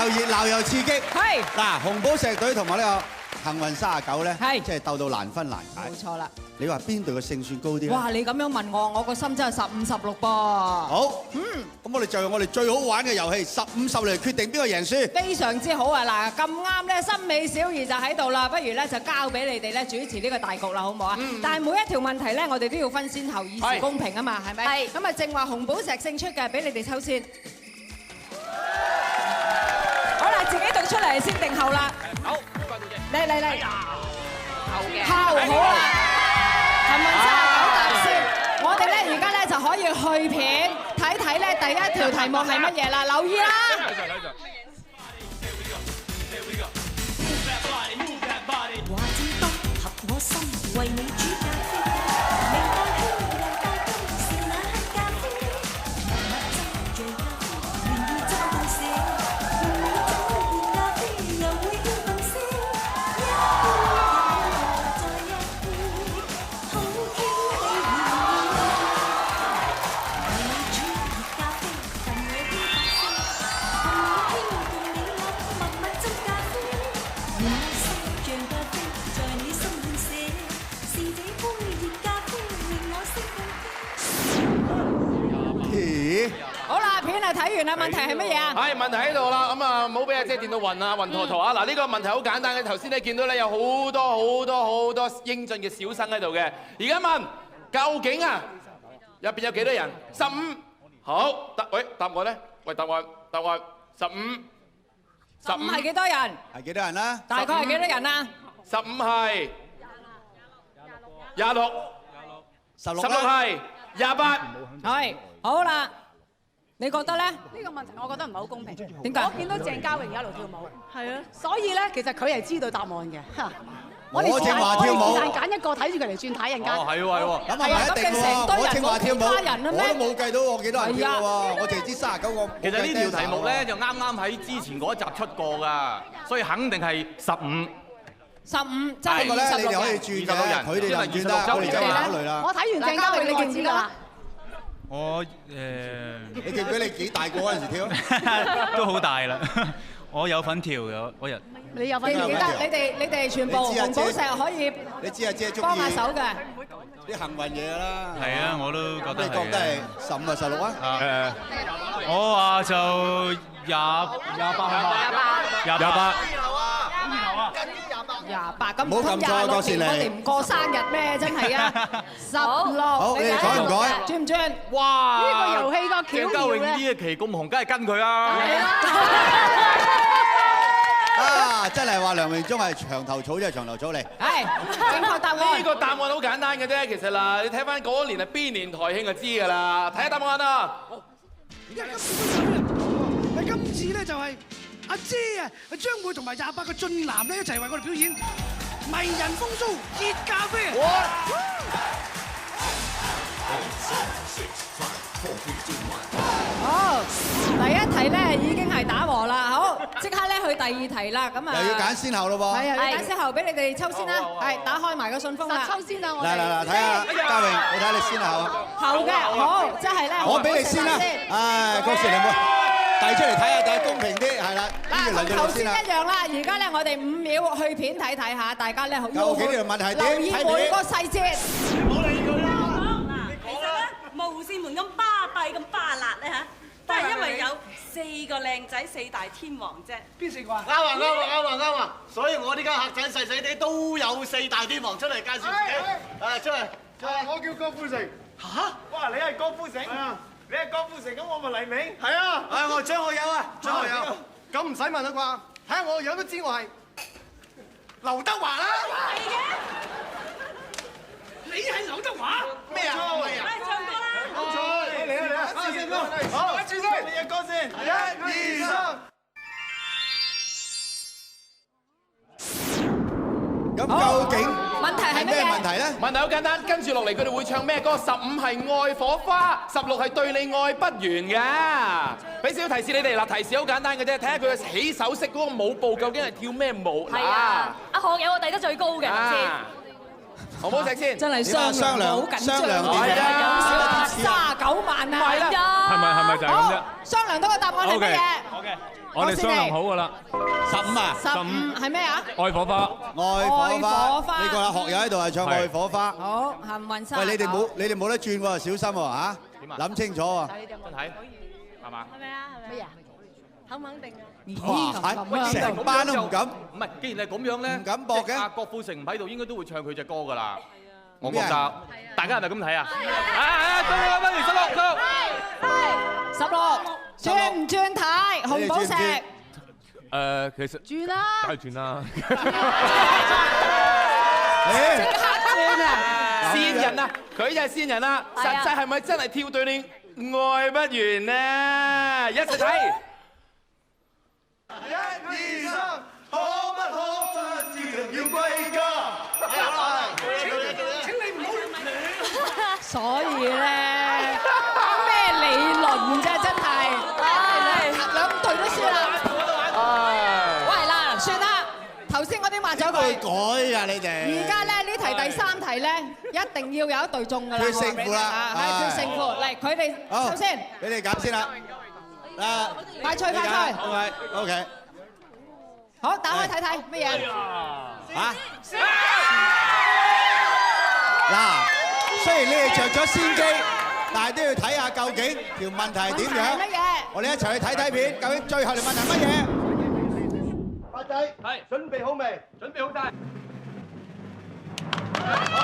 熱鬧又刺激。係嗱，紅寶石隊同埋呢個幸運39咧，係即係鬥到難分難解。冇錯啦。你話邊隊嘅勝算高啲咧？哇！你咁樣問我，我個心真係15-16噃。好，咁我哋就用我哋最好玩嘅遊戲15-10嚟決定邊個贏輸。非常之好啊！嗱，咁啱咧，森美小儀就喺度啦，不如咧就交俾你哋咧主持呢個大局啦，好唔好啊？但係每一條問題咧，我哋都要分先後，以示公平啊嘛，係咪？係。咁啊，正話紅寶石勝出嘅，俾你哋抽先。好啦，自己讀出嚟先定後啦。好，嚟。後好啦。幸運39答先，我哋咧而家咧就可以去片睇睇咧第一條題目係乜嘢啦，留意啦。話正當合我心，為你煮咖啡，明白香又帶金，是那黑咖啡，默默斟醉咖啡，願意真到死，用你斟熱咖啡，又會興奮些，一杯再一杯，好傾氣熱熱，為你煮熱咖啡，等我輕發聲，共你傾共你諗，默默斟咖啡，原來心像咖啡，在你心裏寫，是這杯熱咖啡令我識放飛。咦？好啦，片啊睇完啦，問題係乜嘢啊？係問題喺度啦，咁啊唔好俾阿姐電到暈啊，暈陀陀啊！嗱，呢個問題好簡單嘅，頭先你見到咧有好多英俊嘅小生喺度嘅，而家問究竟啊入邊有幾多人？15。好，答我咧？喂，答案15係幾多人？係幾多人啦？大概係幾多人啊15係26， 16 係28。係，好啦，你覺得咧？呢個問題我覺得唔係好公平。點解？我見到鄭嘉穎一路跳舞，係啊，所以咧其實佢係知道答案嘅。嚇，我正話跳舞，我哋揀一個睇住佢嚟轉睇人間。哦，係喎，咁係咪一定喎？我正話跳舞，其他人啦咩我都冇計到我幾多人跳喎，我淨係知39個。其實呢條題目咧就啱啱喺之前嗰一集出過㗎，所以肯定係15。 15真係不過咧， 26你哋可以轉嘅，佢哋就唔轉得，我哋就考慮啦。我睇完鄭嘉穎，你記唔記得啦？我你記唔記得你幾大個嗰陣時跳？都好大啦，我有份跳嘅嗰日。你有份記得？記唔記得？你哋全部紅寶石可以你知阿姐中意幫下手嘅。啲幸運嘢啦。係啊，我都覺得係。你覺得係15啊16啊？我話就28係嘛？28。 28咁，唔好撳錯啊郭善妮我哋唔過生日咩？真係啊！16，好，你哋改唔改？轉唔轉？哇！呢個遊戲個巧鄭嘉穎呢一期咁紅，梗係跟佢啦。啊！真係話梁榮忠係長頭草，真係長頭草嚟。係正確答案。呢個答案好簡單嘅啫，其實嗱，你睇翻嗰年係邊年台慶就知㗎啦。睇下答案啊！今次咧就係阿姐啊，將會同埋28個俊男咧一齊為我哋表演迷人風騷熱咖啡。好，第一題咧已經係打和啦，好，即刻咧去第二題啦，咁啊又要揀先後咯噃。係啊，要揀先後，俾你哋抽先啦，係打開埋個信封啦，抽先啦，我嗱，睇下嘉穎，你睇你先後啊。後嘅好，即係咧，我俾你先啦。唉，郭 Sir 你唔好遞出嚟睇下，睇下公平啲，係啦。嗱，同頭先一樣啦，而家咧我哋5秒去片睇睇下，大家咧好究竟呢條問題係點？留意每個細節。唔好理佢啦。其實咧，無線門咁巴閉咁巴辣咧嚇，都係因為有4個靚仔4大天王啫。邊4個啊？啱啊！所以我呢間客棧細細地都有4大天王出嚟介紹自己。出嚟！我叫郭富城。嚇！哇！你係郭富城？係啊。你係郭富城，咁我咪黎明。係啊！我係張學友啊！張學友。咁唔使問啦啩？睇下我個樣都知我係劉德華啦。係嘅。你係劉德華？咩啊？嚟唱歌啦！冇錯，嚟啊！試先啦。好，試先，你嘅歌先。1、2、3。咁究竟問題係咩問題咧？問題好簡單，跟住落嚟佢哋會唱咩歌？15係愛火花，16係對你愛不完嘅。俾少少提示你哋嗱，提示好簡單嘅啫，睇下佢嘅起手式嗰個舞步究竟係跳咩舞。係啊，阿學友我遞得最高嘅先。好唔好食先？真係商量好緊張，商量點係啊，有啊少39萬啊，係係咪就係咁啫？商量到個答案係乜嘢？我哋商量好㗎啦。15啊，15係咩啊？愛火花，愛火花。呢個啦，學友喺度係唱愛火花。好，幸運沙。喂，你哋冇得轉喎，小心喎嚇，諗清楚喎。真係係嘛？係咪啊？係咪啊？肯唔肯定啊？哇！成班都唔敢。唔係，既然係咁樣咧，唔敢搏嘅。阿郭富城唔喺度，應該都會唱佢隻歌㗎啦。我覺得，大家係咪咁睇啊？係，不如16，16，轉唔轉睇？紅寶石。其實轉啦，梗係轉啦。即刻轉啊！線人啊，佢就係線人啦。實際係咪真係跳對你愛不完呢？一齊睇。1、2、3，可不可不自然要歸家？請你唔好。所以咧，咩理論啫？真係，兩隊都輸啦。喂嗱，算啦，頭先嗰啲抹咗佢。改㗎你哋。而家咧呢題第3題咧，一定要有一隊中㗎啦。決勝負啦，係決勝負。嚟，佢哋首先，俾你揀先啦。快脆快脆。OK。好，打開睇睇乜嘢？嚇！嗱，雖然你哋着咗先機，但係都要睇下究竟條問題係點樣。乜嘢？我哋一齊去睇睇片，究竟最後條問題係乜嘢？發仔，係準備好未？準備好晒。好。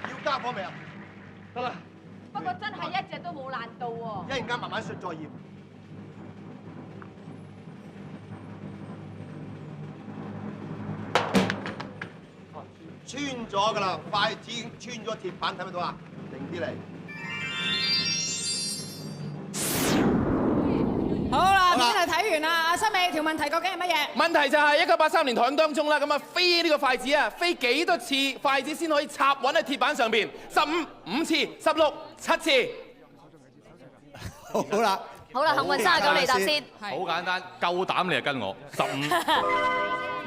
要加火未啊？得啦。不過真係一隻都冇爛到喎。一陣間慢慢説再驗。穿咗㗎啦，筷子已經穿咗鐵板，睇唔睇到啊？定啲嚟。好啦，片係睇完啦。阿新美，條問題究竟係乜嘢？問題就係1983年台慶當中啦，咁啊飛呢個筷子啊，飛幾多次筷子先可以插穩喺鐵板上邊？15、5次，16、7次。好啦。好啦，幸運39嚟答先。好簡單，夠膽你就跟我15。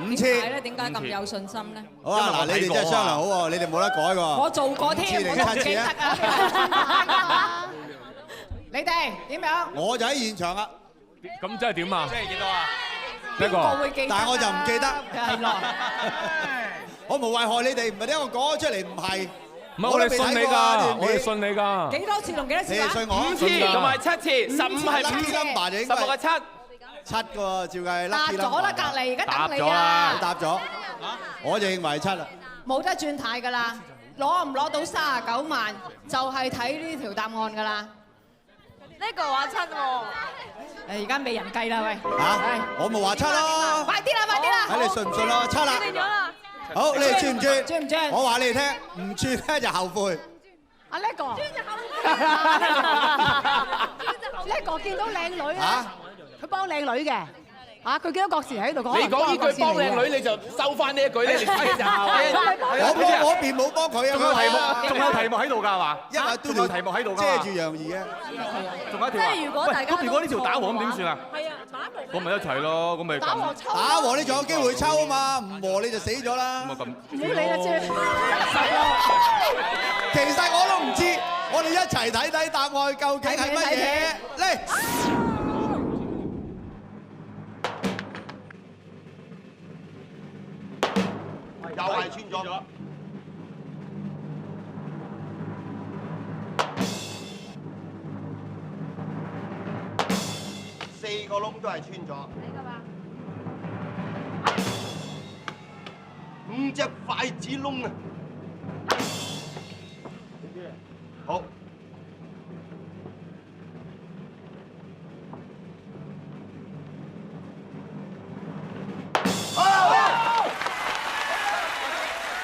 5次。點解咁有信心咧？好啊，嗱，你哋真係商量好喎，你哋冇得改喎。我做過添，我都唔記得啊。你哋點樣？我就喺現場啊。咁即係點啊？即係幾多啊？一個。邊個會記得？但係我就唔記得。係咯。我無謂害你哋，唔係點解我講咗出嚟唔係？唔係我哋信你㗎，我哋信你㗎。幾多次同幾多次啊？你哋信我5次同埋7次，15係5次，16係7。7個照計。答咗啦，隔離而家等你啊！答咗。我就認為7啦。冇得轉態㗎啦，攞唔攞到39萬就係睇呢條答案㗎啦。呢個話7喎。而家未人計啦，喂！嚇，我咪話7咯。快啲啦，快啲啦！睇你信唔信咯，7啦。定咗啦。好，你哋轉唔轉？轉唔轉？我話你哋聽，唔轉咧就後悔。阿叻哥，叻哥見到靚女啊，佢幫靚女嘅。嚇，佢見到郭時喺度講。你講呢句幫靚女，你就收翻呢一句咧，你睇就。我邊冇幫佢啊！仲有題目喺度㗎係嘛？因為仲有題目喺度㗎嘛？遮住楊怡嘅。仲有一條啊！喂，咁如果呢條打和咁點算啊？係啊，打和。咁咪一齊咯，咁咪打和抽。打和你仲有機會抽啊嘛，唔和你就死咗啦。咁啊咁。唔好理啦，姐。其實我都唔知，我哋一齊睇睇答案究竟係乜嘢嚟。又係穿咗。4個窿都係穿咗。5隻筷子窿啊！好。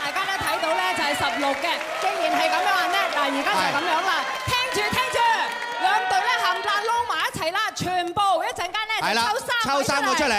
大家都睇到咧就係16嘅，既然係咁樣咧，嗱而家就係咁樣啦。聽住，兩隊咧冚唪唥撈埋一齊啦，全部一陣間咧就抽3個出嚟。